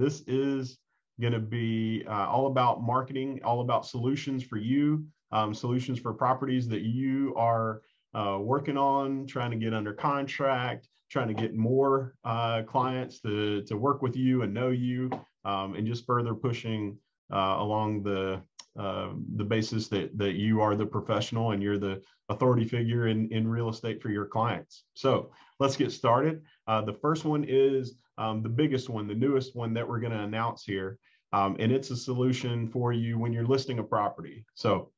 this is going to be all about marketing, all about solutions for you, solutions for properties that you are working on, trying to get under contract, trying to get more clients to work with you and know you, and just further pushing along the basis that you are the professional and you're the authority figure in real estate for your clients. So let's get started. The first one is the biggest one, the newest one that we're going to announce here. And it's a solution for you when you're listing a property. So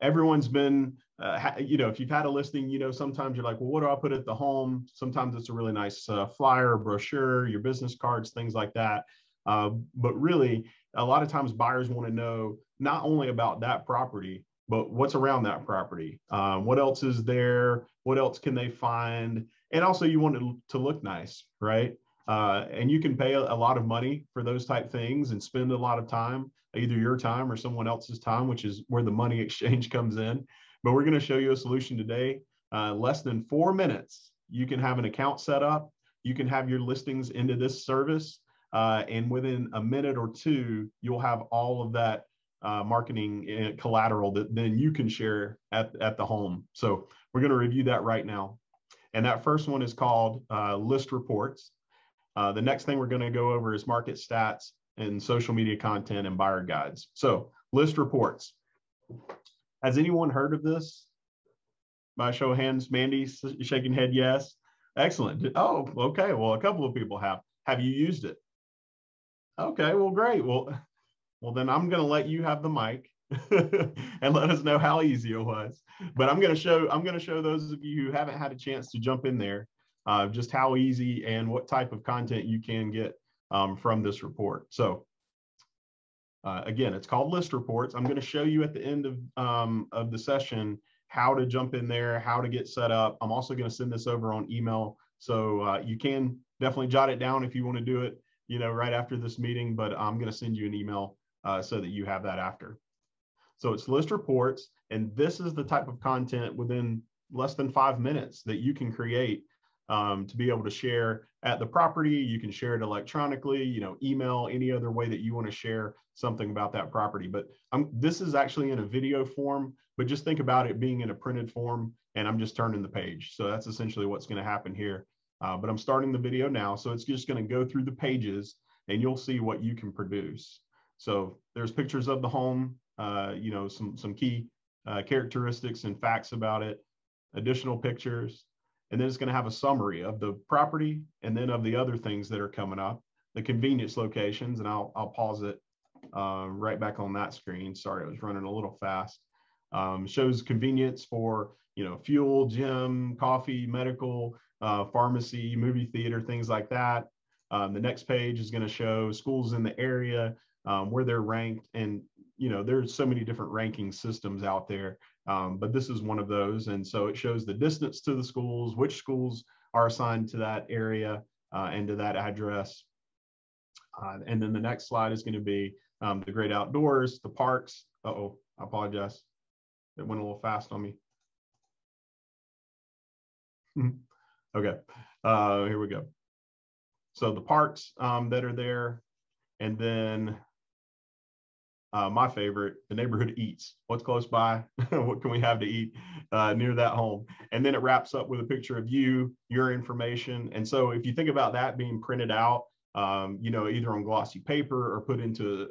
everyone's been, if you've had a listing, sometimes you're like, well, what do I put at the home? Sometimes it's a really nice flyer, brochure, your business cards, things like that. But really, a lot of times buyers want to know not only about that property, but what's around that property. What else is there? What else can they find? And also you want it to look nice, right? And you can pay a lot of money for those type things and spend a lot of time, either your time or someone else's time, which is where the money exchange comes in. But we're going to show you a solution today. Less than 4 minutes, you can have an account set up. You can have your listings into this service. And within a minute or two, you'll have all of that marketing collateral that then you can share at the home. So we're going to review that right now. And that first one is called ListReports. The next thing we're going to go over is market stats and social media content and buyer guides. So ListReports. Has anyone heard of this? By show of hands, Mandy shaking head, yes. Excellent. Oh, okay. Well, a couple of people have. Have you used it? Okay, well, great. Well, then I'm going to let you have the mic and let us know how easy it was. But I'm going to show those of you who haven't had a chance to jump in there just how easy and what type of content you can get from this report. So again, it's called ListReports. I'm going to show you at the end of the session how to jump in there, how to get set up. I'm also going to send this over on email, so you can definitely jot it down if you want to do it, right after this meeting. But I'm going to send you an email so that you have that after. So it's ListReports, and this is the type of content within less than 5 minutes that you can create to be able to share at the property. You can share it electronically, email, any other way that you want to share something about that property. But this is actually in a video form, but just think about it being in a printed form, and I'm just turning the page. So that's essentially what's going to happen here. But I'm starting the video now, so it's just going to go through the pages, and you'll see what you can produce. So there's pictures of the home, some key characteristics and facts about it, additional pictures. And then it's going to have a summary of the property and then of the other things that are coming up, the convenience locations. And I'll pause it right back on that screen. Sorry, I was running a little fast. Shows convenience for, fuel, gym, coffee, medical, pharmacy, movie theater, things like that. The next page is going to show schools in the area, where they're ranked. And, there's so many different ranking systems out there. But this is one of those. And so it shows the distance to the schools, which schools are assigned to that area and to that address. And then the next slide is going to be the great outdoors, the parks. Uh-oh, I apologize. It went a little fast on me. Okay, here we go. So the parks that are there, and then my favorite, the neighborhood eats. What's close by? What can we have to eat near that home? And then it wraps up with a picture of you, your information. And so if you think about that being printed out, either on glossy paper or put into,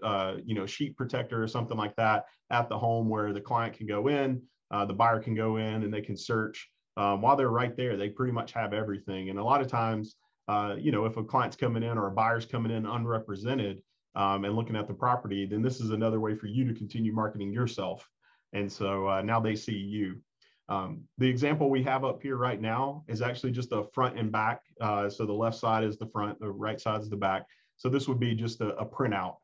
sheet protector or something like that at the home where the client can go in, the buyer can go in and they can search. While they're right there, they pretty much have everything. And a lot of times, if a client's coming in or a buyer's coming in unrepresented, and looking at the property, then this is another way for you to continue marketing yourself. And so now they see you. The example we have up here right now is actually just a front and back. So the left side is the front, the right side is the back. So this would be just a printout.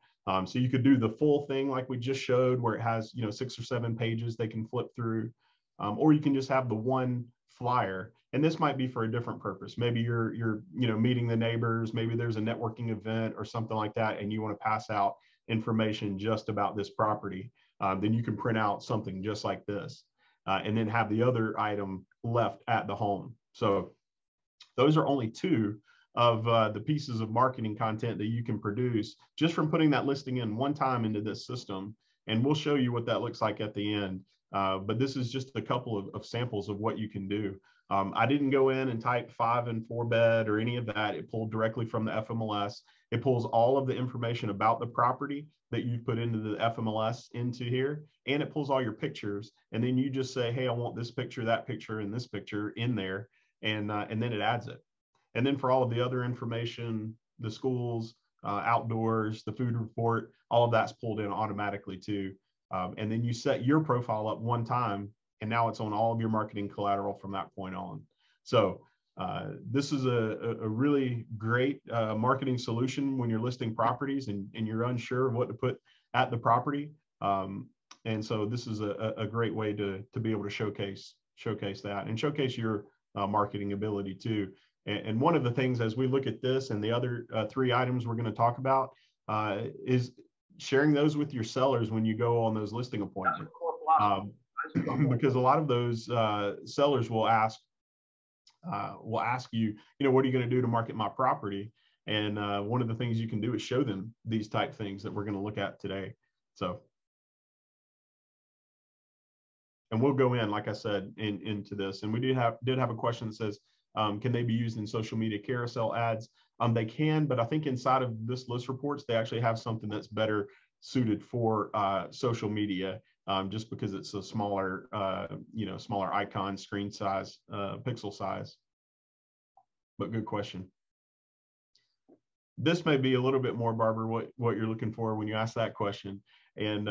So you could do the full thing like we just showed, where it has 6 or 7 pages they can flip through, or you can just have the one flyer. And this might be for a different purpose. Maybe you're meeting the neighbors. Maybe there's a networking event or something like that, and you want to pass out information just about this property. Then you can print out something just like this, and then have the other item left at the home. So those are only 2 of the pieces of marketing content that you can produce just from putting that listing in one time into this system. And we'll show you what that looks like at the end. But this is just a couple of samples of what you can do. I didn't go in and type 5 and 4 bed or any of that. It pulled directly from the FMLS. It pulls all of the information about the property that you've put into the FMLS into here, and it pulls all your pictures. And then you just say, hey, I want this picture, that picture, and this picture in there, and then it adds it. And then for all of the other information, the schools, outdoors, the food report, all of that's pulled in automatically too. And then you set your profile up one time, and now it's on all of your marketing collateral from that point on. So this is a really great marketing solution when you're listing properties and you're unsure of what to put at the property. And so this is a great way to be able to showcase that and showcase your marketing ability too. And one of the things as we look at this and the other 3 items we're going to talk about is sharing those with your sellers when you go on those listing appointments. Because a lot of those sellers will ask you, what are you going to do to market my property? And one of the things you can do is show them these type things that we're going to look at today. So, and we'll go in, like I said, into this. And we did have a question that says, can they be used in social media carousel ads? They can, but I think inside of this ListReports, they actually have something that's better suited for social media, just because it's a smaller, smaller icon, screen size, pixel size. But good question. This may be a little bit more, Barbara, what you're looking for when you ask that question. And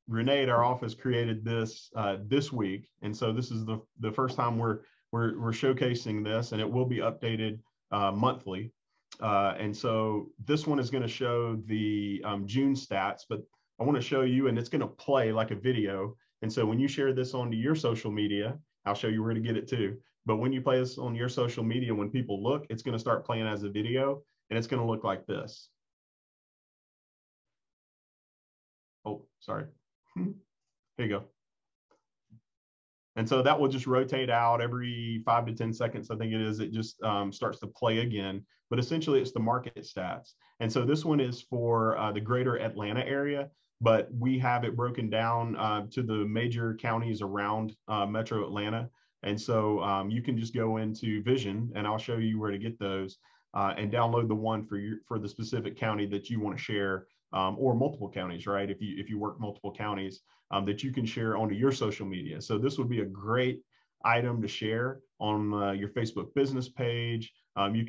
Renee at our office created this this week, and so this is the first time we're showcasing this, and it will be updated monthly. And so this one is going to show the June stats, but I want to show you, and it's going to play like a video. And so when you share this onto your social media, I'll show you where to get it too. But when you play this on your social media, when people look, it's going to start playing as a video, and it's going to look like this. Oh, sorry. Here you go. And so that will just rotate out every 5 to 10 seconds, I think it is. It just starts to play again. But essentially, it's the market stats. And so this one is for the greater Atlanta area, but we have it broken down to the major counties around Metro Atlanta. And so you can just go into Vision, and I'll show you where to get those and download the one for the specific county that you want to share, or multiple counties, right? If you work multiple counties, that you can share onto your social media. So this would be a great item to share on your Facebook business page. You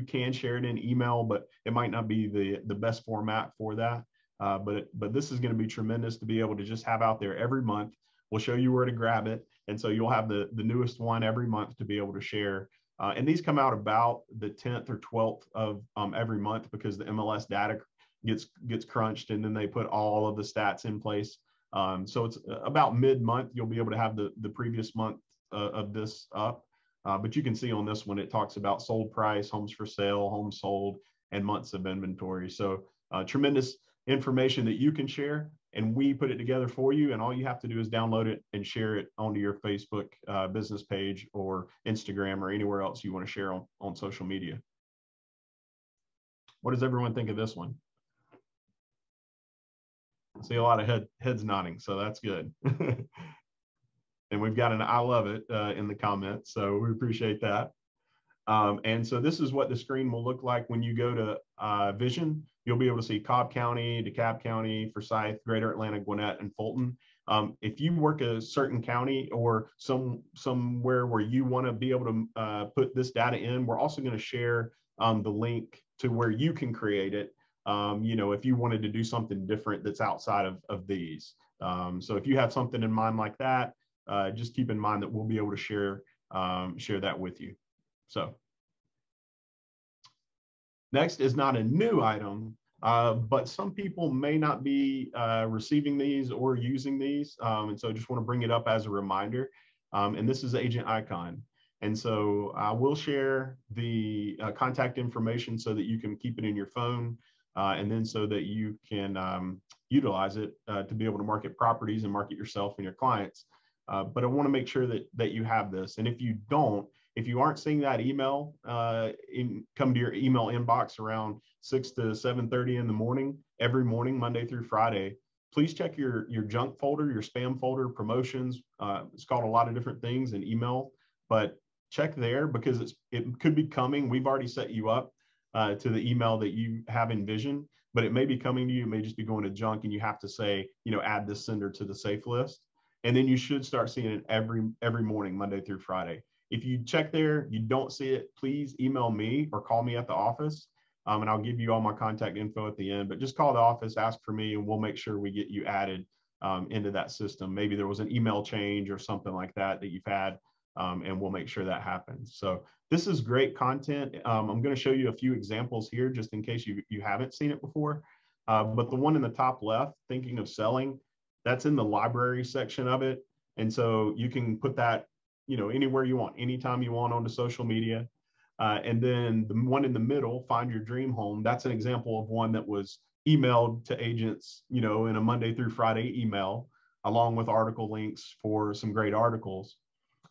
can share it in email, but it might not be the best format for that. But this is going to be tremendous to be able to just have out there every month. We'll show you where to grab it. And so you'll have the newest one every month to be able to share. And these come out about the 10th or 12th of every month, because the MLS data gets crunched, and then they put all of the stats in place. So it's about mid-month, you'll be able to have the previous month of this up. But you can see on this one, it talks about sold price, homes for sale, homes sold, and months of inventory. So tremendous information that you can share, and we put it together for you. And all you have to do is download it and share it onto your Facebook business page or Instagram or anywhere else you want to share on social media. What does everyone think of this one? I see a lot of heads nodding, so that's good. And we've got an I love it in the comments, so we appreciate that. And so this is what the screen will look like when you go to Vision. You'll be able to see Cobb County, DeKalb County, Forsyth, Greater Atlanta, Gwinnett, and Fulton. If you work a certain county or somewhere where you want to be able to put this data in, we're also going to share the link to where you can create it. If you wanted to do something different that's outside of these. So if you have something in mind like that, just keep in mind that we'll be able to share that with you. So next is not a new item, but some people may not be receiving these or using these. And so I just want to bring it up as a reminder. And this is Agent Icon. And so I will share the contact information so that you can keep it in your phone. And then so that you can utilize it to be able to market properties and market yourself and your clients. But I want to make sure that you have this. And if you don't, If you aren't seeing that email come to your email inbox around 6 to 7:30 in the morning, every morning, Monday through Friday, please check your junk folder, your spam folder, promotions. It's called a lot of different things in email, but check there because it could be coming. We've already set you up to the email that you have envisioned, but it may be coming to you. It may just be going to junk, and you have to say, add this sender to the safe list. And then you should start seeing it every morning, Monday through Friday. If you check there, you don't see it, please email me or call me at the office. And I'll give you all my contact info at the end, but just call the office, ask for me, and we'll make sure we get you added into that system. Maybe there was an email change or something like that you've had, and we'll make sure that happens. So this is great content. I'm going to show you a few examples here just in case you haven't seen it before. But the one in the top left, thinking of selling, that's in the library section of it. And so you can put that, anywhere you want, anytime you want onto social media. And then the one in the middle, Find Your Dream Home, that's an example of one that was emailed to agents, in a Monday through Friday email, along with article links for some great articles.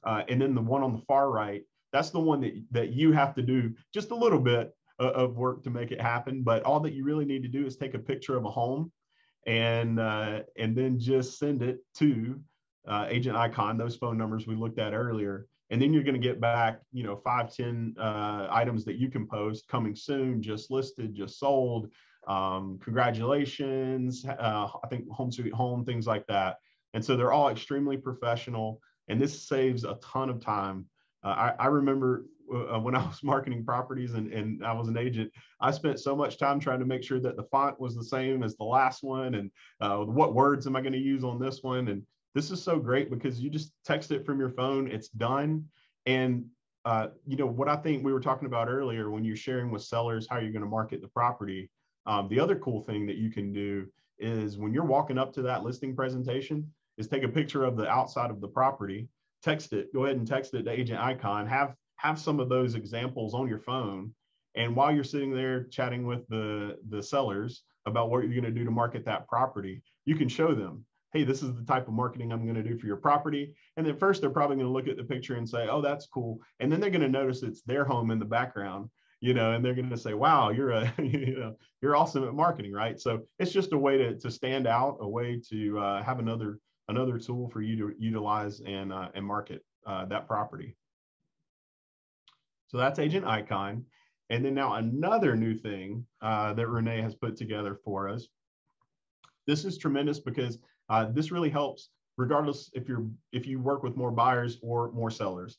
And then the one on the far right, that's the one that you have to do just a little bit of work to make it happen. But all that you really need to do is take a picture of a home and then just send it to Agent Icon, those phone numbers we looked at earlier. And then you're going to get back, 5, 10 items that you can post, coming soon, just listed, just sold, congratulations, I think home sweet home, things like that. And so they're all extremely professional, and this saves a ton of time. I remember when I was marketing properties and I was an agent, I spent so much time trying to make sure that the font was the same as the last one, and what words am I going to use on this one. And this is so great because you just text it from your phone, it's done. And what I think we were talking about earlier, when you're sharing with sellers how you're going to market the property, the other cool thing that you can do is when you're walking up to that listing presentation is take a picture of the outside of the property, text it, go ahead and text it to Agent Icon, have some of those examples on your phone. And while you're sitting there chatting with the sellers about what you're going to do to market that property, you can show them, hey, this is the type of marketing I'm going to do for your property. And then first, they're probably going to look at the picture and say, oh, that's cool. And then they're going to notice it's their home in the background, and they're going to say, wow, you're awesome at marketing, right? So it's just a way to stand out, a way to have another tool for you to utilize and market that property. So that's Agent Icon. And then now another new thing that Renee has put together for us. This is tremendous because this really helps regardless if you work with more buyers or more sellers.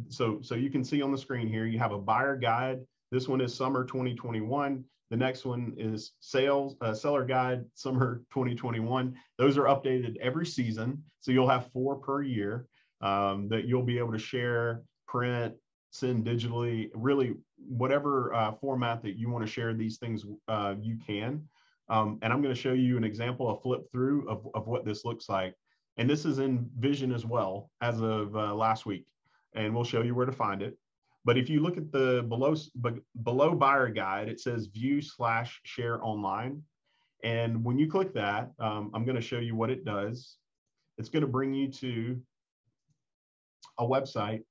So you can see on the screen here, you have a buyer guide. This one is summer 2021. The next one is seller guide, summer 2021. Those are updated every season. So you'll have 4 per year that you'll be able to share, print, send digitally, really whatever format that you want to share these things, you can. And I'm going to show you an example, a flip through of what this looks like. And this is in Vision as well as of last week. And we'll show you where to find it. But if you look at the below buyer guide, it says view/share online. And when you click that, I'm going to show you what it does. It's going to bring you to a website.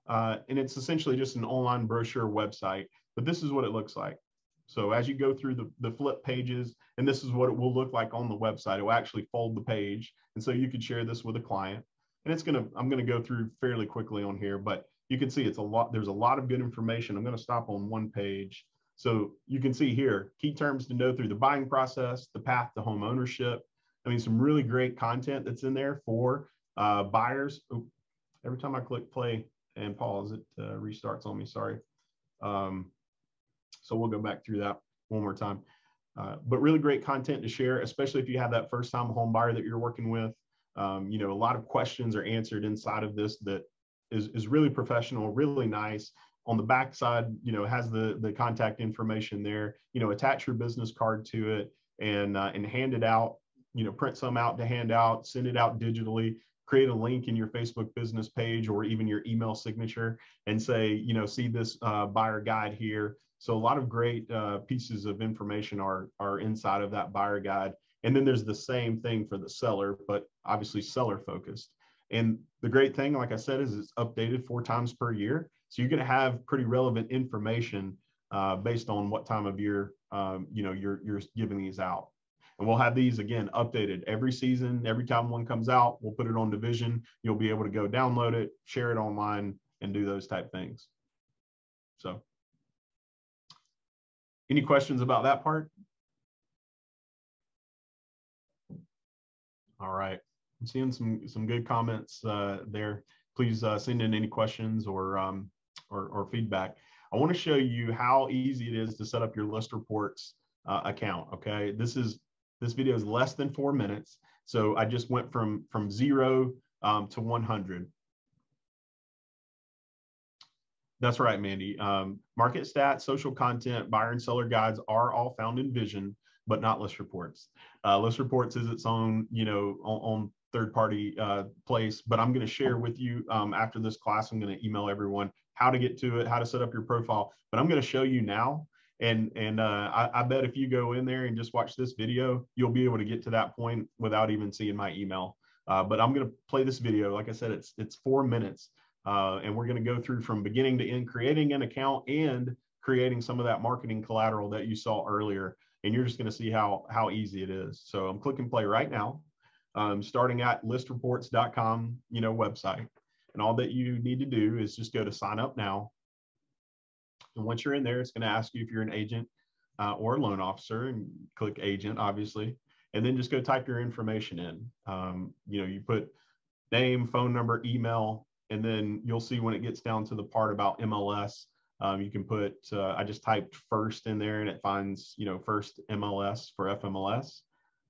And it's essentially just an online brochure website. But this is what it looks like. So as you go through the flip pages, and this is what it will look like on the website, it will actually fold the page. And so you could share this with a client. And I'm going to go through fairly quickly on here, but you can see there's a lot of good information. I'm going to stop on one page. So you can see here, key terms to know through the buying process, the path to home ownership. I mean, some really great content that's in there for buyers. Ooh, every time I click play and pause, it restarts on me, sorry. So we'll go back through that one more time. But really great content to share, especially if you have that first-time home buyer that you're working with. A lot of questions are answered inside of this that is really professional, really nice. On the back side, it has the contact information there. Attach your business card to it and hand it out. Print some out to hand out, send it out digitally. Create a link in your Facebook business page or even your email signature and say, see this buyer guide here. So a lot of great pieces of information are inside of that buyer guide. And then there's the same thing for the seller, but obviously seller focused. And the great thing, like I said, is it's updated 4 times per year. So you're going to have pretty relevant information based on what time of year you're giving these out. And we'll have these again updated every season. Every time one comes out, we'll put it on Division. You'll be able to go download it, share it online, and do those type things. So, any questions about that part? All right, I'm seeing some good comments there. Please send in any questions or feedback. I want to show you how easy it is to set up your ListReports account. Okay, this video is less than 4 minutes, so I just went from 0 to 100. That's right, Mandy. Market stats, social content, buyer and seller guides are all found in Vision, but not ListReports. ListReports is its own, on third-party place, but I'm going to share with you after this class. I'm going to email everyone how to get to it, how to set up your profile, but I'm going to show you now. And I bet if you go in there and just watch this video, you'll be able to get to that point without even seeing my email. But I'm going to play this video. Like I said, it's 4 minutes. And we're going to go through from beginning to end, creating an account and creating some of that marketing collateral that you saw earlier. And you're just going to see how easy it is. So I'm clicking play right now, starting at listreports.com, website. And all that you need to do is just go to sign up now. And once you're in there, it's going to ask you if you're an agent or a loan officer, and click agent, obviously. And then just go type your information in. You put name, phone number, email, and then you'll see when it gets down to the part about MLS, you can put, I just typed first in there and it finds, first MLS for FMLS.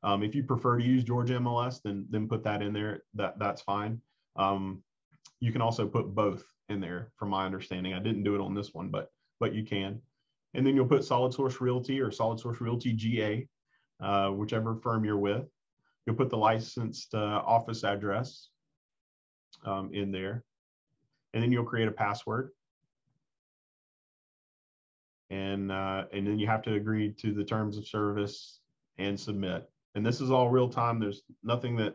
If you prefer to use Georgia MLS, then put that in there. That's fine. You can also put both in there from my understanding. I didn't do it on this one, but you can. And then you'll put Solid Source Realty or Solid Source Realty GA, whichever firm you're with. You'll put the licensed office address in there. And then you'll create a password. And then you have to agree to the terms of service and submit. And this is all real time. There's nothing that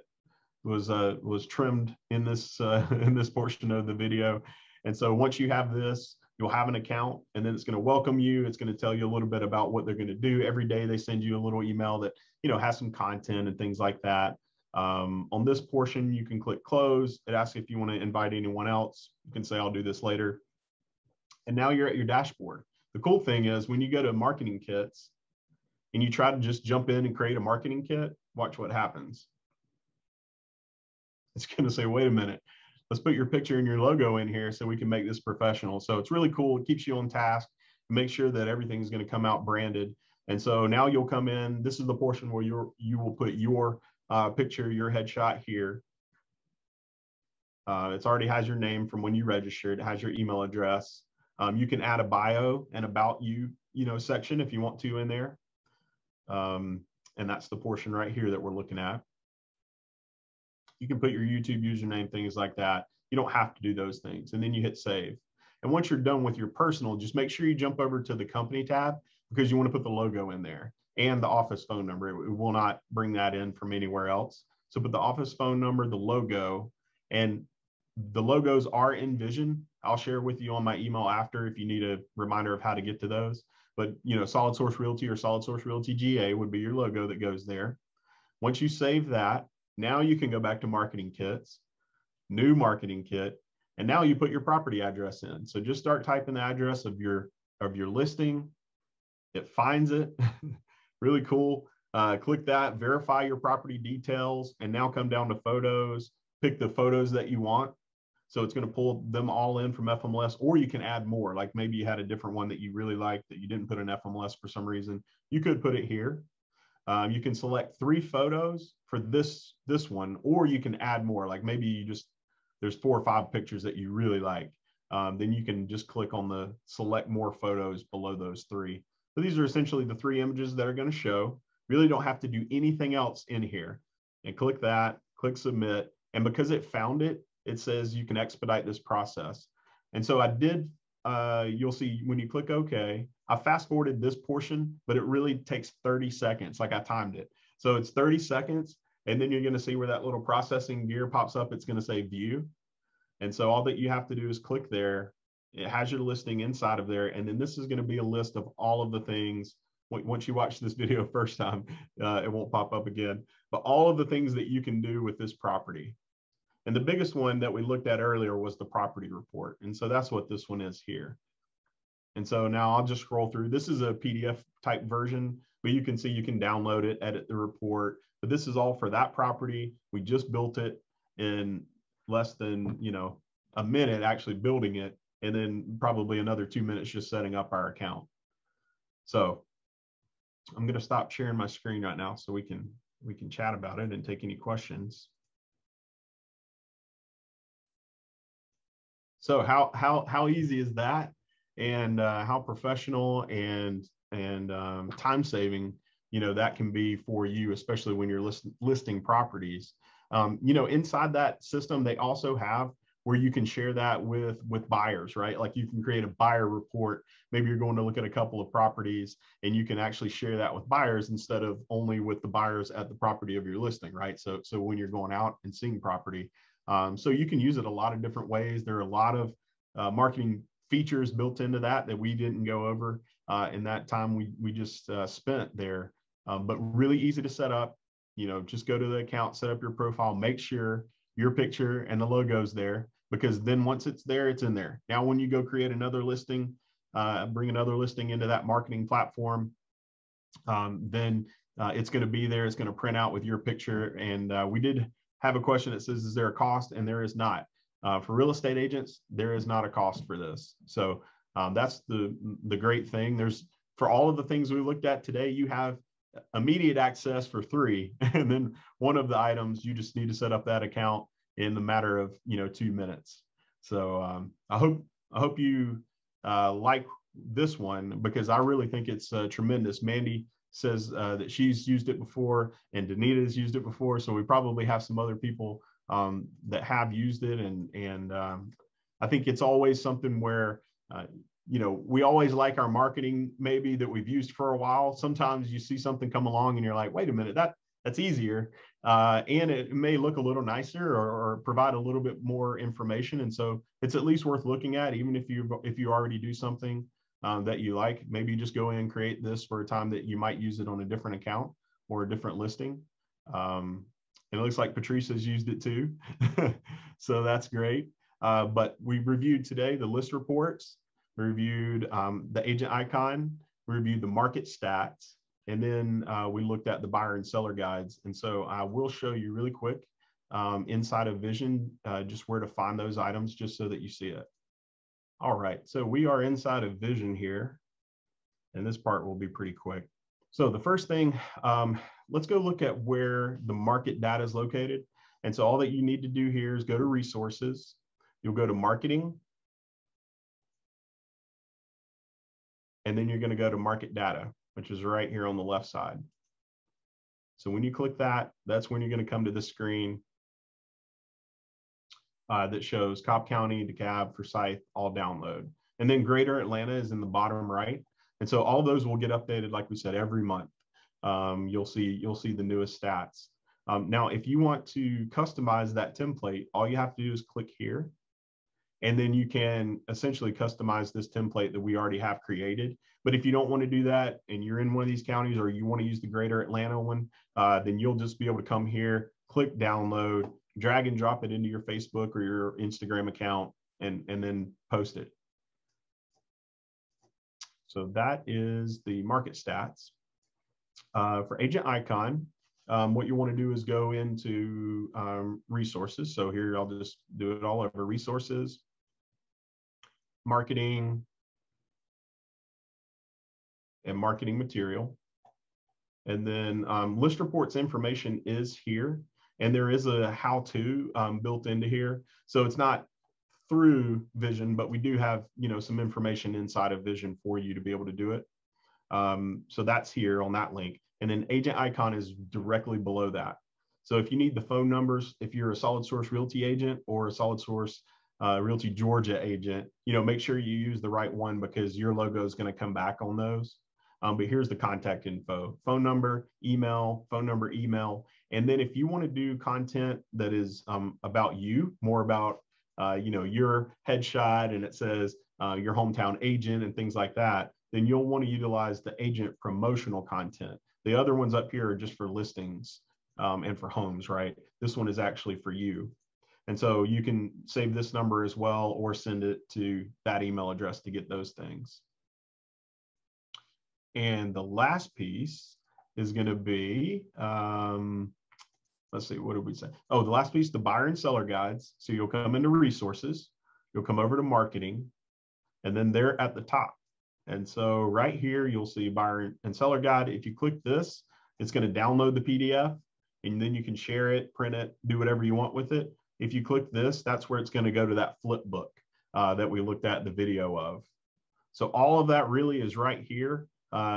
was trimmed in this portion of the video. And so once you have this, you'll have an account, and then it's going to welcome you. It's going to tell you a little bit about what they're going to do. Every day they send you a little email that has some content and things like that. On this portion, you can click close. It asks if you want to invite anyone else. You can say, I'll do this later. And now you're at your dashboard. The cool thing is when you go to marketing kits and you try to just jump in and create a marketing kit, watch what happens. It's going to say, wait a minute, let's put your picture and your logo in here so we can make this professional. So it's really cool. It keeps you on task, make sure that everything's going to come out branded. And so now you'll come in. This is the portion where you will put your picture, your headshot here. It already has your name from when you registered. It has your email address. You can add a bio and about you, section if you want to in there. And that's the portion right here that we're looking at. You can put your YouTube username, things like that. You don't have to do those things. And then you hit save. And once you're done with your personal, just make sure you jump over to the company tab, because you want to put the logo in there and the office phone number. It will not bring that in from anywhere else. So put the office phone number, the logo, and the logos are in Vision. I'll share with you on my email after if you need a reminder of how to get to those. But Solid Source Realty or Solid Source Realty GA would be your logo that goes there. Once you save that, now you can go back to marketing kits, new marketing kit, and now you put your property address in. So just start typing the address of your listing. It finds it. Really cool. Click that, verify your property details, and now come down to photos, pick the photos that you want. So it's going to pull them all in from FMLS, or you can add more. Like maybe you had a different one that you really liked that you didn't put in FMLS for some reason. You could put it here. You can select 3 photos for this one, or you can add more. Like maybe there's 4 or 5 pictures that you really like. Then you can just click on the select more photos below those 3. So these are essentially the 3 images that are going to show. Really don't have to do anything else in here. And click that, click submit. And because it found it, it says you can expedite this process. And so I did, you'll see when you click OK, I fast forwarded this portion, but it really takes 30 seconds, like I timed it. So it's 30 seconds. And then you're going to see where that little processing gear pops up. It's going to say view. And so all that you have to do is click there. It has your listing inside of there. And then this is going to be a list of all of the things. Once you watch this video first time, it won't pop up again. But all of the things that you can do with this property. And the biggest one that we looked at earlier was the property report. And so that's what this one is here. And so now I'll just scroll through. This is a PDF type version, but you can see you can download it, edit the report. But this is all for that property. We just built it in less than, a minute actually building it, and then probably another 2 minutes just setting up our account. So I'm going to stop sharing my screen right now so we can chat about it and take any questions. So how easy is that, and how professional and time saving that can be for you, especially when you're listing properties. Inside that system, they also have where you can share that with buyers, right? Like you can create a buyer report. Maybe you're going to look at a couple of properties and you can actually share that with buyers instead of only with the buyers at the property of your listing, right? So when you're going out and seeing property, so you can use it a lot of different ways. There are a lot of marketing features built into that we didn't go over in that time we just spent there, but really easy to set up. Just go to the account, set up your profile, make sure your picture and the logo's there, because then once it's there, it's in there. Now, when you go create another listing, bring another listing into that marketing platform, then it's going to be there. It's going to print out with your picture. And we did have a question that says, is there a cost? And there is not. For real estate agents, there is not a cost for this. So that's the great thing. For all of the things we looked at today, you have immediate access for 3. And then one of the items, you just need to set up that account in the matter of 2 minutes. So I hope you like this one, because I really think it's tremendous. Mandy says that she's used it before, and Danita has used it before. So we probably have some other people that have used it. And I think it's always something where, we always like our marketing maybe that we've used for a while. Sometimes you see something come along and you're like, wait a minute, that's easier. And it may look a little nicer or provide a little bit more information. And so it's at least worth looking at, even if you already do something that you like. Maybe you just go in and create this for a time that you might use it on a different account or a different listing. And it looks like Patrice has used it too. So that's great. But we reviewed today the list reports, we reviewed the agent icon, we reviewed the market stats, and then we looked at the buyer and seller guides. And so I will show you really quick inside of Vision, just where to find those items, just so that you see it. All right, so we are inside of Vision here, and this part will be pretty quick. So the first thing, let's go look at where the market data is located. And so all that you need to do here is go to Resources. You'll go to Marketing, and then you're going to go to Market Data, which is right here on the left side. So when you click that, that's when you're going to come to the screen that shows Cobb County, DeKalb, Forsyth, all download. And then Greater Atlanta is in the bottom right. And so all those will get updated, like we said, every month. You'll see the newest stats. Now, if you want to customize that template, all you have to do is click here. And then you can essentially customize this template that we already have created. But if you don't want to do that and you're in one of these counties, or you want to use the Greater Atlanta one, then you'll just be able to come here, click download, drag and drop it into your Facebook or your Instagram account, and then post it. So that is the market stats. For agent icon, what you want to do is go into resources. So here, I'll just do it all over: resources, marketing, and marketing material. And then list reports information is here, and there is a how-to built into here. So it's not through Vision, but we do have some information inside of Vision for you to be able to do it. So that's here on that link. And then agent icon is directly below that. So if you need the phone numbers, if you're a Solid Source Realty agent or a Solid Source Realty Georgia agent, make sure you use the right one, because your logo is going to come back on those. But here's the contact info: phone number, email, phone number, email. And then if you want to do content that is about you, more about your headshot, and it says your hometown agent and things like that, then you'll want to utilize the agent promotional content. The other ones up here are just for listings and for homes, right? This one is actually for you. And so you can save this number as well, or send it to that email address to get those things. And the last piece is going to be, let's see, what did we say? Oh, the last piece, the buyer and seller guides. So you'll come into resources, you'll come over to marketing, and then they're at the top. And so right here, you'll see buyer and seller guide. If you click this, it's going to download the PDF, and then you can share it, print it, do whatever you want with it. If you click this, that's where it's going to go to that flip book that we looked at the video of. So all of that really is right here.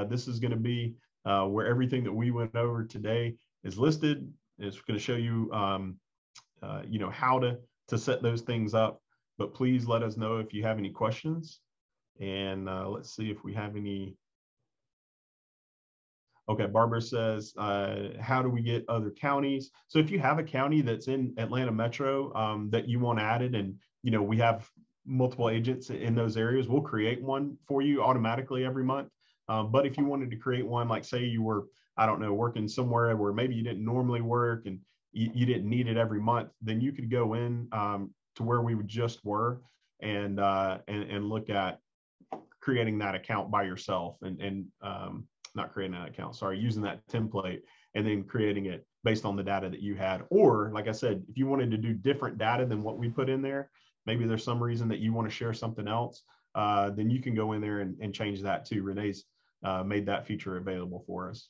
This is going to be where everything that we went over today is listed. It's going to show you, how to set those things up. But please let us know if you have any questions. And let's see if we have any. Okay, Barbara says, how do we get other counties? So if you have a county that's in Atlanta Metro that you want added, and we have multiple agents in those areas, we'll create one for you automatically every month. But if you wanted to create one, like say you were, I don't know, working somewhere where maybe you didn't normally work and you didn't need it every month, then you could go in to where we just were and look at creating that account by yourself and not creating that account, sorry, using that template and then creating it based on the data that you had. Or like I said, if you wanted to do different data than what we put in there, maybe there's some reason that you want to share something else, then you can go in there and change that too. Renee's made that feature available for us.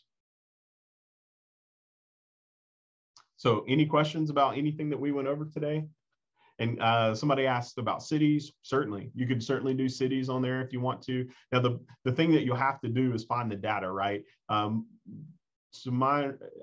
So any questions about anything that we went over today? And somebody asked about cities. Certainly, you could certainly do cities on there if you want to. Now, the thing that you'll have to do is find the data, right? So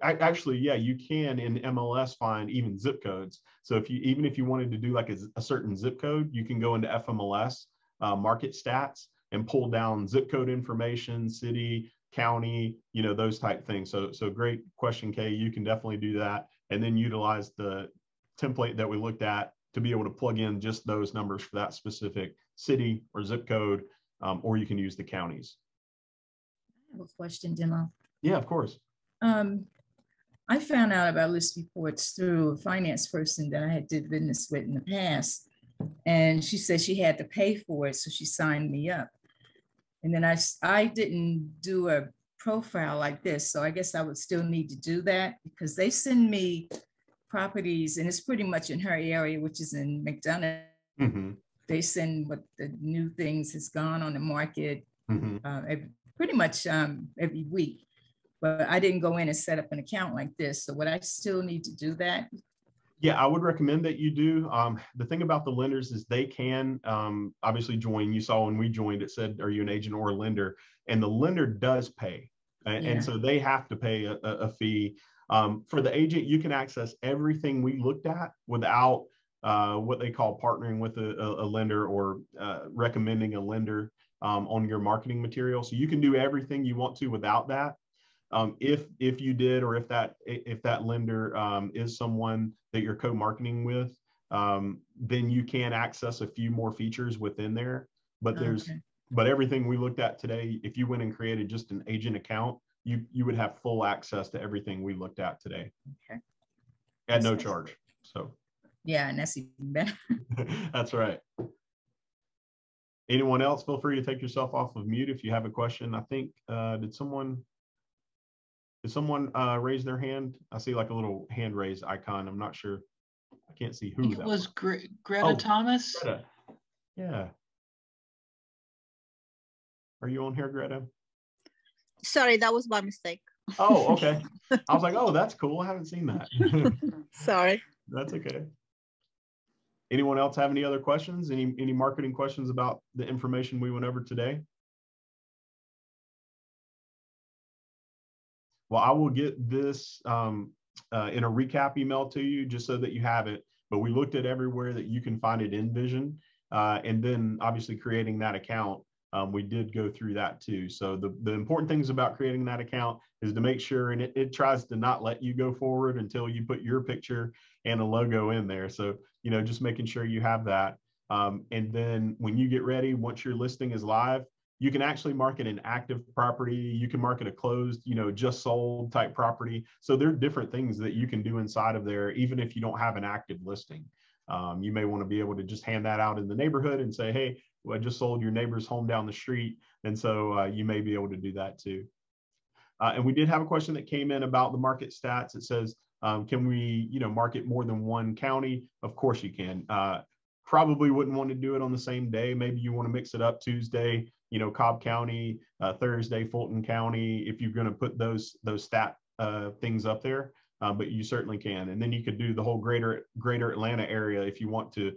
actually, yeah, you can in MLS find even zip codes. So even if you wanted to do like a certain zip code, you can go into FMLS market stats and pull down zip code information, city, county, those type things. So great question, Kay. You can definitely do that, and then utilize the template that we looked at to be able to plug in just those numbers for that specific city or zip code, or you can use the counties. I have a question, Demo. Yeah, of course. I found out about ListReports through a finance person that I had did business with in the past. And she said she had to pay for it, so she signed me up. And then I didn't do a profile like this, so I guess I would still need to do that because they send me properties, and it's pretty much in her area, which is in McDonough. Mm-hmm. They send what the new things has gone on the market pretty much every week. But I didn't go in and set up an account like this. So would I still need to do that? Yeah, I would recommend that you do. The thing about the lenders is they can obviously join. You saw when we joined, it said, are you an agent or a lender? And the lender does pay. And so they have to pay a fee. For the agent, you can access everything we looked at without what they call partnering with a lender or recommending a lender on your marketing material. So you can do everything you want to without that. If you did, or if that lender is someone that you're co-marketing with, then you can access a few more features within there. But but everything we looked at today, if you went and created just an agent account, you would have full access to everything we looked at today. Okay. At no charge. So yeah, and that's even better. That's right. Anyone else, feel free to take yourself off of mute if you have a question. I think did someone raise their hand? I see like a little hand raise icon. I'm not sure. I can't see who. It was Greta Thomas. Greta. Yeah. Are you on here, Greta? Sorry, that was my mistake. Oh, okay. I was like, oh, that's cool. I haven't seen that. Sorry. That's okay. Anyone else have any other questions? Any marketing questions about the information we went over today? Well, I will get this in a recap email to you just so that you have it. But we looked at everywhere that you can find it in Vision. And then obviously creating that account we did go through that too. So the important things about creating that account is to make sure, and it tries to not let you go forward until you put your picture and a logo in there. So, just making sure you have that. And then when you get ready, once your listing is live, you can actually market an active property. You can market a closed, just sold type property. So there are different things that you can do inside of there, even if you don't have an active listing. You may want to be able to just hand that out in the neighborhood and say, hey, well, I just sold your neighbor's home down the street. And so you may be able to do that too. And we did have a question that came in about the market stats. It says, can we, market more than one county? Of course you can. Probably wouldn't want to do it on the same day. Maybe you want to mix it up Tuesday, Cobb County, Thursday, Fulton County, if you're going to put those stat things up there. But you certainly can. And then you could do the whole greater Atlanta area if you want to,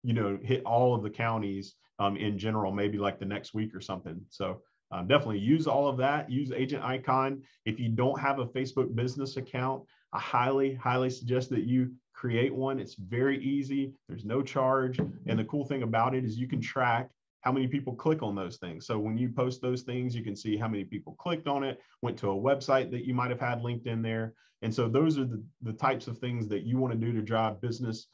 hit all of the counties in general, maybe like the next week or something. So definitely use all of that. Use Agent Icon. If you don't have a Facebook business account, I highly, highly suggest that you create one. It's very easy. There's no charge. And the cool thing about it is you can track how many people click on those things. So when you post those things, you can see how many people clicked on it, went to a website that you might have had linked in there. And so those are the types of things that you want to do to drive business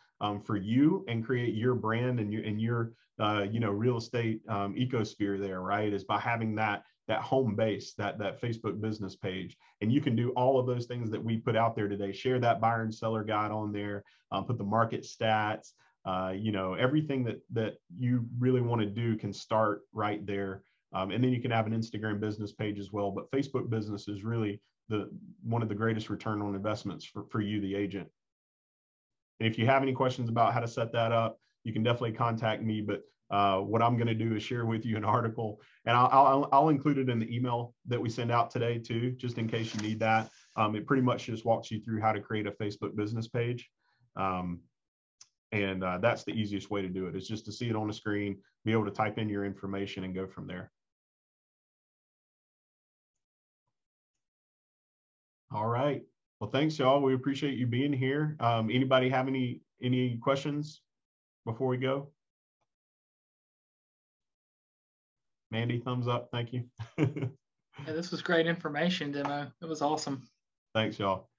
for you and create your brand and your real estate ecosphere there, right? Is by having that home base, that Facebook business page. And you can do all of those things that we put out there today. Share that buyer and seller guide on there, put the market stats, everything that you really want to do can start right there. And then you can have an Instagram business page as well. But Facebook business is really one of the greatest return on investments for you, the agent. And if you have any questions about how to set that up, you can definitely contact me. But what I'm going to do is share with you an article, and I'll include it in the email that we send out today too, just in case you need that. It pretty much just walks you through how to create a Facebook business page. And that's the easiest way to do it. It's just to see it on the screen, be able to type in your information and go from there. All right. Well, thanks, y'all. We appreciate you being here. Anybody have any questions before we go? Mandy, thumbs up. Thank you. Yeah, this was great information, Demo. It was awesome. Thanks, y'all.